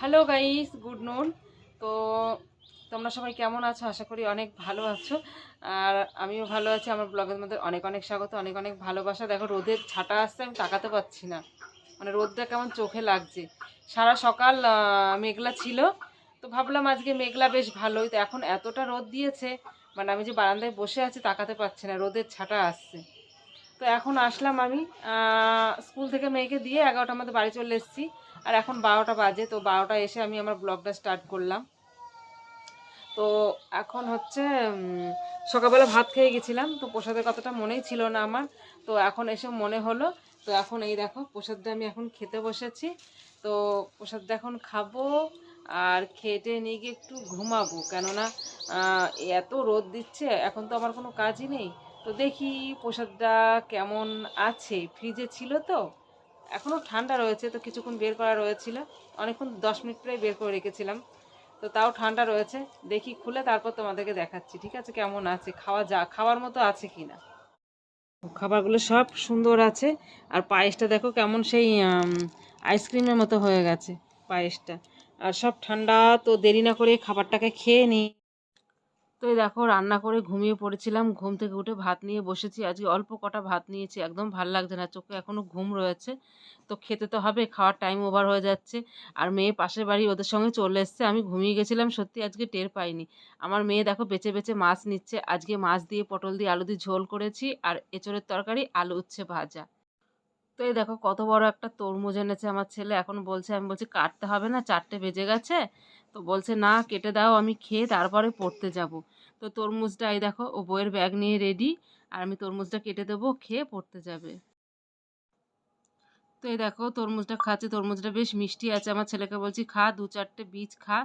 Hello guys, good নুন। তো তোমরা সবাই কেমন আছো? আশা করি অনেক ভালো আছো। আর আমিও ভালো আছি। আমার ব্লগের মধ্যে অনেক অনেক স্বাগত, অনেক অনেক ভালোবাসা। দেখো রোদের ছাটা আসছে, আমি তাকাতে পারছি না, মানে রোদটা কেমন চোখে লাগছে। সারা সকাল মেঘলা ছিল, তো ভাবলাম আজকে মেঘলা বেশ ভালোই। তো এখন এতটা রোদ দিয়েছে, মানে আমি যে বারান্দায় বসে আছি তাকাতে পারছি না, রোদের ছাটা আসছে। তো এখন আসলাম আমি স্কুল থেকে মেয়েকে দিয়ে 11টার মধ্যে বাড়ি চলে এসেছি। আর এখন 12টা বাজে। তো 12টা এসে আমি আমার ব্লগটা স্টার্ট করলাম। তো এখন হচ্ছে সকালবেলা ভাত খেয়ে গেছিলাম, তো প্রসাদের কথাটা মনেই ছিল না আমার। তো এখন এসে মনে হলো। তো এখন এই দেখো প্রসাদটা আমি এখন খেতে বসেছি। তো প্রসাদটা এখন খাবো, আর খেটে নিয়ে গিয়ে একটু ঘুমাবো, কেননা এত রোদ দিচ্ছে, এখন তো আমার কোনো কাজই নেই। তো দেখি প্রসাদটা কেমন আছে, ফ্রিজে ছিল তো এখনও ঠান্ডা রয়েছে, তো কিছুক্ষণ বের করা রয়েছিল, অনেকক্ষণ 10 মিনিট প্রায় বের করে রেখেছিলাম। তো তাও ঠান্ডা রয়েছে, দেখি খুলে তারপর তোমাদেরকে দেখাচ্ছি, ঠিক আছে, কেমন আছে, খাওয়ার মতো আছে কিনা। খাবারগুলো সব সুন্দর আছে। আর পায়েসটা দেখো কেমন সেই আইসক্রিমের মতো হয়ে গেছে পায়েসটা। আর সব ঠান্ডা। তো দেরি না করে খাবারটাকে খেয়ে নিই। তো এই দেখো রান্না করে ঘুমিয়ে পড়েছিলাম, ঘুম থেকে উঠে ভাত নিয়ে বসেছি। আজকে অল্প কটা ভাত নিয়েছি, একদম ভাল লাগছে না, চোখে এখনো ঘুম রয়েছে। তো খেতে তো হবে, খাওয়ার টাইম ওভার হয়ে যাচ্ছে। আর মেয়ে পাশের বাড়ি, ওদের সঙ্গে চলে এসছে। আমি ঘুমিয়ে গেছিলাম সত্যি, আজকে টের পাইনি। আমার মেয়ে দেখো বেছে বেছে মাছ নিচ্ছে। আজকে মাছ দিয়ে পটল দিয়ে আলু দিয়ে ঝোল করেছি, আর এঁচড়ের তরকারি, আলু উচ্ছে ভাজা। তো এই দেখো কত বড় একটা তরমুজ এনেছে আমার ছেলে। এখন বলছে, আমি বলছি কাটতে হবে না, 4টে বেজে গেছে। তো বলছে না কেটে দাও, আমি খেয়ে তারপরে পড়তে যাব। তো তরমুজটা এই দেখো, ও বইয়ের ব্যাগ নিয়ে রেডি। আর আমি তরমুজটা কেটে দেবো, খেয়ে পড়তে যাবে। তো এই দেখো তরমুজটা খাচ্ছে, তরমুজটা বেশ মিষ্টি আছে। আমার ছেলেকে বলছি খা, 2-4টে বীজ খা।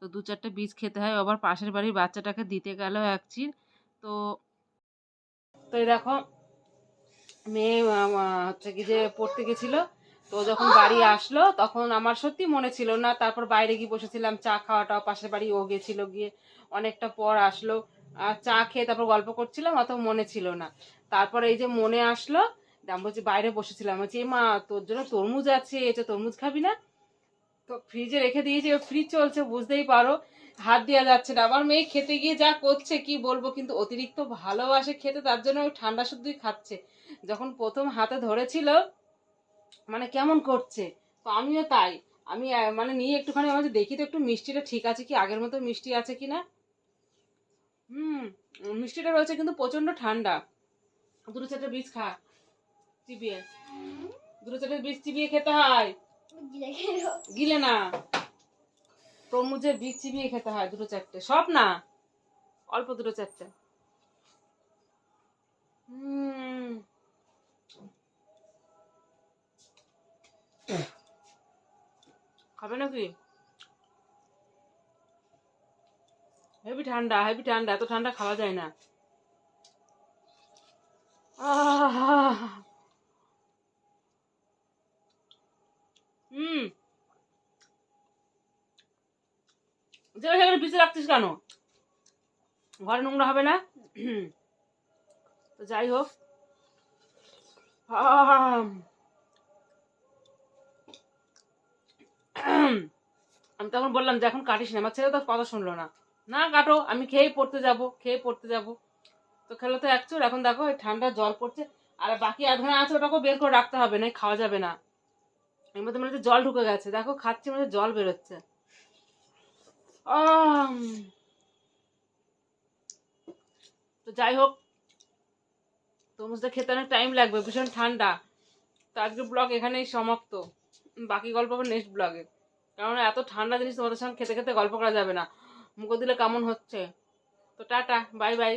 তো 2-4টে বীজ খেতে হয়, আবার পাশের বাড়ির বাচ্চাটাকে দিতে গেল এক চির। তো তো এই দেখো মেয়ে হচ্ছে কি যে পড়তে গেছিল। তো যখন বাড়ি আসলো তখন আমার সত্যি মনে ছিল না। তারপর বাইরে গিয়ে বসেছিলাম চা খাওয়াটাও, পাশের বাড়ি ও গেছিল, গিয়ে অনেকটা পর আসলো। আর চা খেয়ে তারপর গল্প করছিলাম, অত মনে ছিল না। তারপর এই যে মনে আসলো, আমি বলছি বাইরে বসেছিলাম, বলছি মা তোর জন্য তরমুজ আছে, এটা তরমুজ খাবি না? তো ফ্রিজে রেখে দিয়েছি, ফ্রিজ চলছে বুঝতেই পারো, হাত দেওয়া যাচ্ছে না। আমার মেয়ে খেতে গিয়ে যা করছে কি বলবো, কিন্তু অতিরিক্ত ভালোবাসে খেতে, তার জন্য ওই ঠান্ডা শুদ্ধই খাচ্ছে। যখন প্রথম হাতে ধরেছিল মানে কেমন করছে, তো আমিও তাই। আমি মানে নিয়ে একটুখানি আমার দেখি তো একটু মিষ্টিটা ঠিক আছে কি, আগের মতো মিষ্টি আছে কিনা। হুম, মিষ্টিটা রয়েছে কিন্তু প্রচন্ড ঠান্ডা। 2-4টে বীজ খা চিবিয়ে, 2-4টে বীজ চিবিয়ে খেতে হয়, গিলে না। তরমুজের বীজ চিবিয়ে খেতে হয় 2-4টে, সব না, অল্প 2-4টে। হুম, খাবে নাকি? হেভি ঠান্ডা, হেভি ঠান্ডা, এত ঠান্ডা খাওয়া যায় না। আহ, হুম, যেখানে সেখানে পিছিয়ে রাখছিস কেন? ঘরে নোংরা হবে না? তো যাই হোক, আমি তখন বললাম যে এখন কাটিস না, আমার ছেলে তো কথা শুনলো না। না কাটো, আমি খেয়েই পড়তে যাব, খেয়ে পড়তে যাব। তো খেলো তো একচুর, এখন দেখো এই ঠান্ডা জল পড়ছে। আর বাকি আধখানা আছে, ওটাকেও বের করে রাখতে হবে, না খাওয়া যাবে না। এর মধ্যে মনে হচ্ছে জল ঢুকে গেছে, দেখো খাচ্ছি মনে হচ্ছে জল বেরোচ্ছে। আহ, তো যাই হোক, তরমুজটা খেতে অনেক টাইম লাগবে, ভীষণ ঠান্ডা। তো আজকের ব্লগ এখানেই সমাপ্ত। বাকি গল্প হবে নেক্সট ব্লগে, কারণ এত ঠান্ডা জিনিস তোমাদের সঙ্গে খেতে খেতে গল্প করা যাবে না, মুখে দিলে কেমন হচ্ছে। তো টাটা, বাই বাই।